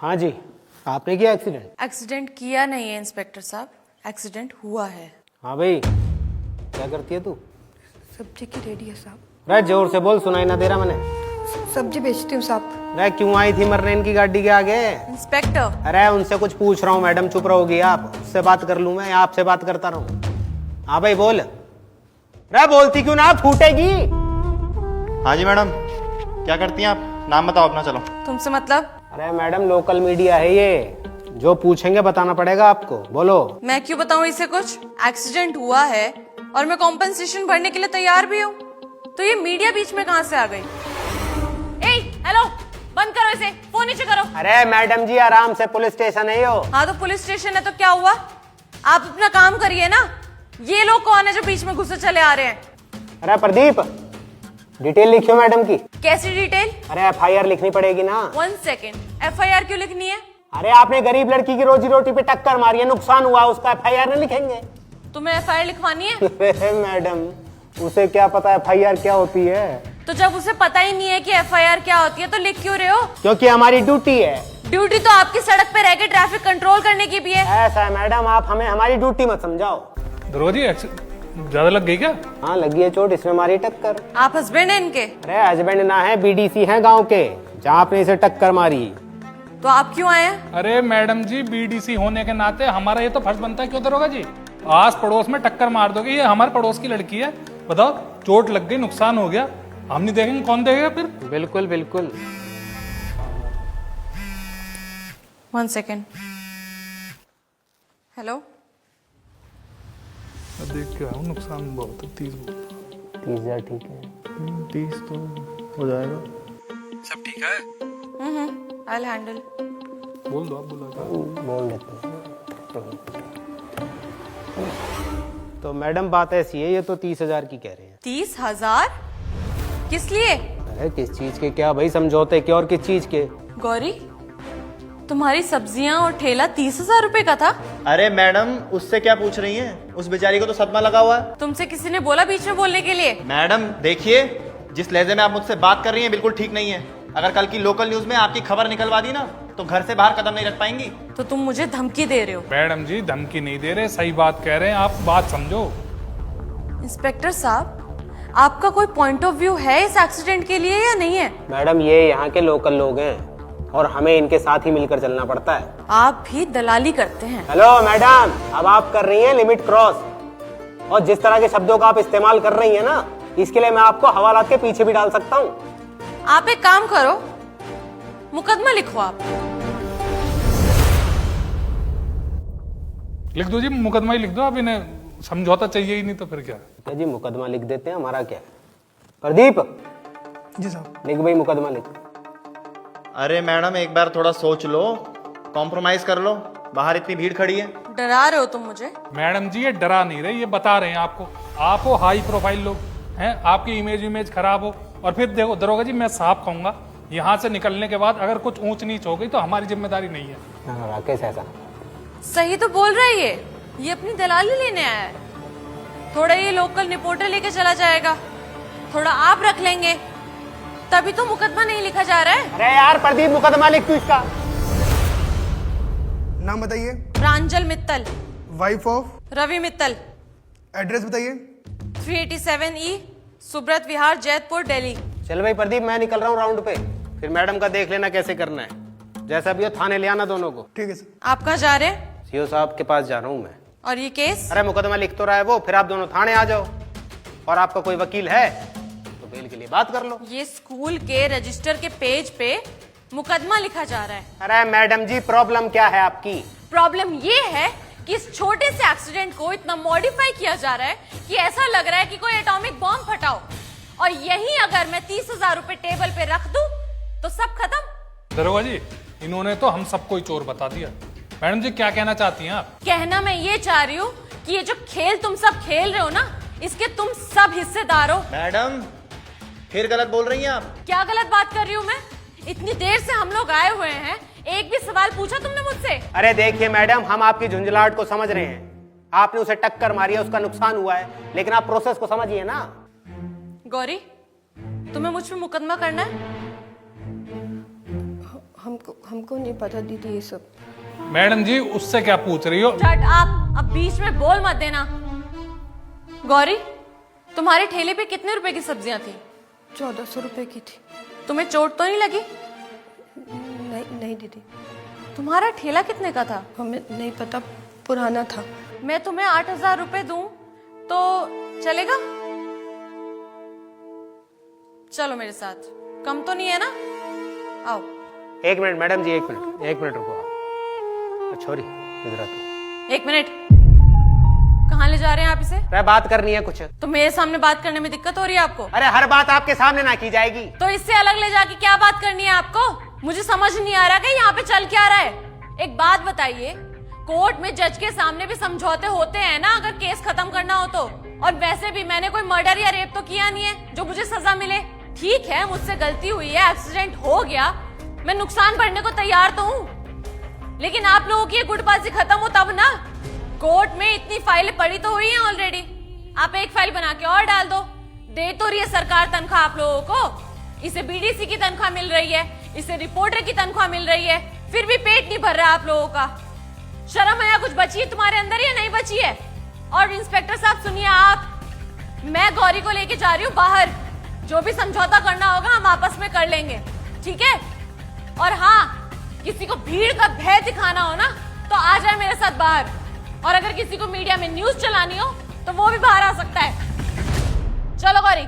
हाँ जी, आपने किया एक्सीडेंट? एक्सीडेंट किया नहीं है इंस्पेक्टर साहब, एक्सीडेंट हुआ है। हाँ भाई, क्या करती है तू? सब्जी की रेडी है साहब। रे जोर से बोल, सुनाई ना दे रहा मैंने। सब्जी बेचती हूँ साहब। रे क्यों आई थी मरने इनकी गाड़ी के आगे? इंस्पेक्टर, अरे उनसे कुछ पूछ रहा हूँ मैडम, चुप रहोगी आप? उससे बात कर लूँ मैं या आपसे बात करता रहूँ? हाँ भाई बोल। रे बोलती क्यों ना, फूटेगी। हाँ जी मैडम, क्या करती हैं आप? नाम बताओ अपना। चलो। तुमसे मतलब? अरे मैडम लोकल मीडिया है ये, जो पूछेंगे बताना पड़ेगा आपको। बोलो। मैं क्यों बताऊं इसे कुछ? एक्सीडेंट हुआ है और मैं कॉम्पनसेशन भरने के लिए तैयार भी हूँ, तो ये मीडिया बीच में कहाँ से आ गई? हेलो, बंद करो इसे, फोन नीचे करो। अरे मैडम जी आराम से, पुलिस स्टेशन है यो। हाँ तो पुलिस स्टेशन है तो क्या हुआ? आप अपना काम करिए ना। ये लोग कौन है जो बीच में घुसे चले आ रहे हैं? अरे प्रदीप, डिटेल लिखियो मैडम की। कैसी डिटेल? अरे FIR लिखनी पड़ेगी ना। 1 सेकेंड, FIR क्यों लिखनी है? अरे आपने गरीब लड़की की रोजी रोटी पे टक्कर मारी है, नुकसान हुआ, उसका FIR नहीं लिखेंगे? तुम्हें FIR लिखवानी है? अरे मैडम, उसे क्या पता FIR क्या होती है? तो जब उसे पता ही नहीं है कि FIR क्या होती है तो लिख क्यों रहे हो? क्योंकि हमारी ड्यूटी है। ड्यूटी तो आपकी सड़क पे रह के ट्रैफिक कंट्रोल करने की भी है। ऐसा है मैडम, आप हमें हमारी ड्यूटी मत समझाओ। दरोगा जी ज्यादा लग गई क्या? हाँ लगी है चोट, इसमें मारी टक्कर। आप हस्बैंड हैं इनके? अरे हस्बैंड ना है, BDC है गांव के, जहाँ आपने इसे टक्कर मारी। तो आप क्यों आए हैं? अरे मैडम जी, BDC होने के नाते हमारा ये तो फर्ज बनता है, क्यों दरोगा जी? आस पड़ोस में टक्कर मार दोगे, ये हमारे पड़ोस की लड़की है, बताओ चोट लग गई, नुकसान हो गया, हम नहीं देखेंगे कौन देखेगा फिर? बिल्कुल बिल्कुल। 1 सेकेंड। हेलो, देख के आओ, नुकसान बहुत है, 30 30,000 ठीक है। 30 तो हो जाएगा। सब ठीक है? I will handle. बोल दो, आप बुला बोल देते हैं। तो मैडम बात ऐसी है, ये तो 30,000 की कह रहे हैं। 30,000? किस लिए? अरे किस चीज के क्या भाई, समझौते के और किस चीज के? गौरी, तुम्हारी सब्जियां और ठेला 30,000 रुपए का था? अरे मैडम, उससे क्या पूछ रही हैं? उस बेचारी को तो सदमा लगा हुआ है। तुमसे किसी ने बोला बीच में बोलने के लिए? मैडम देखिए, जिस लहजे में आप मुझसे बात कर रही हैं बिल्कुल ठीक नहीं है। अगर कल की लोकल न्यूज में आपकी खबर निकलवा दी ना, तो घर से बाहर कदम नहीं रख पाएंगी। तो तुम मुझे धमकी दे रहे हो? मैडम जी धमकी नहीं दे रहे, सही बात कह रहे हैं, आप बात समझो। इंस्पेक्टर साहब, आपका कोई पॉइंट ऑफ व्यू है इस एक्सीडेंट के लिए या नहीं है? मैडम ये यहाँ के लोकल लोग हैं और हमें इनके साथ ही मिलकर चलना पड़ता है। आप भी दलाली करते हैं। हेलो मैडम, अब आप कर रही हैं लिमिट क्रॉस, और जिस तरह के शब्दों का आप इस्तेमाल कर रही हैं ना, इसके लिए मैं आपको हवालात के पीछे भी डाल सकता हूँ। आप एक काम करो, मुकदमा लिखो आप। लिख दो जी, मुकदमा ही लिख दो आप, इन्हें समझौता चाहिए ही नहीं तो फिर क्या? क्या जी, मुकदमा लिख देते हैं, हमारा क्या है। प्रदीप जी साहब। लिख भाई, मुकदमा लिख। अरे मैडम एक बार थोड़ा सोच लो, कॉम्प्रोमाइज कर लो, बाहर इतनी भीड़ खड़ी है। डरा रहे हो तुम मुझे? मैडम जी ये डरा नहीं रहे, ये बता रहे हैं आपको। आप हो हाई प्रोफाइल लोग हैं, आपकी इमेज खराब हो, और फिर देखो दरोगा जी, मैं साफ कहूंगा, यहाँ से निकलने के बाद अगर कुछ ऊंच नीच हो गई तो हमारी जिम्मेदारी नहीं है। हाँ, राकेश ऐसा सही तो बोल रहा है ये अपनी दलाली लेने आया है। थोड़ा ये लोकल रिपोर्टर लेके चला जाएगा, थोड़ा आप रख लेंगे, तभी तो मुकदमा नहीं लिखा जा रहा है। अरे यार प्रदीप, मुकदमा लिख तू इसका। नाम बताइए। Pranjal Mittal, wife of. Ravi Mittal. Address बताइए। 387E सुब्रत विहार, जैतपुर, दिल्ली। चल भाई प्रदीप, मैं निकल रहा हूँ राउंड पे, फिर मैडम का देख लेना कैसे करना है। जैसा भी हो थाने ले आना दोनों को। ठीक है सर। आप कहाँ जा रहे हैं? सीओ साहब के पास जा रहा हूँ मैं। और ये केस? अरे मुकदमा लिख तो रहा है वो, फिर आप दोनों थाने आ जाओ, और आपका कोई वकील है तो बेल के लिए बात कर लो। ये स्कूल के रजिस्टर के पेज पे मुकदमा लिखा जा रहा है। अरे मैडम जी, प्रॉब्लम क्या है आपकी? प्रॉब्लम ये है कि इस छोटे से एक्सीडेंट को इतना मॉडिफाई किया जा रहा है कि ऐसा लग रहा है कि कोई एटॉमिक बॉम्ब फटाओ, और यही अगर मैं 30,000 रुपए टेबल पे रख दूं तो सब खत्म। दरोगा जी, इन्होंने तो हम सबको ही चोर बता दिया। मैडम जी क्या कहना चाहती हैं आप? कहना मैं ये चाह रही हूँ कि ये जो खेल तुम सब खेल रहे हो ना, इसके तुम सब हिस्सेदार हो। मैडम फिर गलत बोल रही हैं आप। क्या गलत बात कर रही हूँ मैं? इतनी देर से हम लोग आए हुए हैं, एक भी सवाल पूछा तुमने मुझसे? अरे देखिए मैडम, हम आपकी झुंझलाहट को समझ रहे हैं, आपने उसे टक्कर मारी है, उसका नुकसान हुआ है, लेकिन आप प्रोसेस को समझिए ना। गौरी, तुम्हें मुझ पे मुकदमा करना है? हमको नहीं पता दीदी ये सब। मैडम जी उससे क्या पूछ रही हो? शट अप, अब बीच में बोल मत देना। गौरी, तुम्हारे ठेले पे कितने रुपए की सब्जियां थी? 1400 रुपए की थी। तुम्हें चोट तो नहीं लगी? नहीं दीदी, तुम्हारा ठेला कितने का था? हमें नहीं पता, पुराना था। मैं तुम्हें 8000 रुपए दूं तो चलेगा? चलो मेरे साथ, कम तो नहीं है ना? आओ। एक मिनट मैडम जी, एक मिनट रुको आप। छोरी इधर आ तू। 1 मिनट, कहाँ ले जा रहे हैं आप इसे? अरे बात करनी है कुछ। तो मेरे सामने बात करने में दिक्कत हो रही है आपको? अरे हर बात आपके सामने ना की जाएगी। तो इससे अलग ले जाके क्या बात करनी है आपको? मुझे समझ नहीं आ रहा कि यहाँ पे चल क्या रहा है। एक बात बताइए, कोर्ट में जज के सामने भी समझौते होते हैं ना अगर केस खत्म करना हो तो। और वैसे भी मैंने कोई मर्डर या रेप तो किया नहीं है जो मुझे सजा मिले। ठीक है, मुझसे गलती हुई है, एक्सीडेंट हो गया, मैं नुकसान भरने को तैयार तो हूँ, लेकिन आप लोगों की ये गुटबाजी खत्म हो तब ना। कोर्ट में इतनी फाइलें पड़ी तो हुई हैं ऑलरेडी, आप एक फाइल बना के और डाल दो। दे तो रही है सरकार तनख्वाह आप लोगों को, इसे बीडीसी की तनख्वाह मिल रही है, इसे रिपोर्टर की तनख्वाह मिल रही है, फिर भी पेट नहीं भर रहा आप लोगों का। शर्म है कुछ बची है तुम्हारे अंदर या नहीं बची है? और इंस्पेक्टर साहब सुनिए, आप, मैं गौरी को लेके जा रही हूँ बाहर, जो भी समझौता करना होगा हम आपस में कर लेंगे, ठीक है? और हाँ, किसी को भीड़ का भय दिखाना हो ना तो आ जाए मेरे साथ बाहर, और अगर किसी को मीडिया में न्यूज चलानी हो तो वो भी बाहर आ सकता है। चलो गौरी।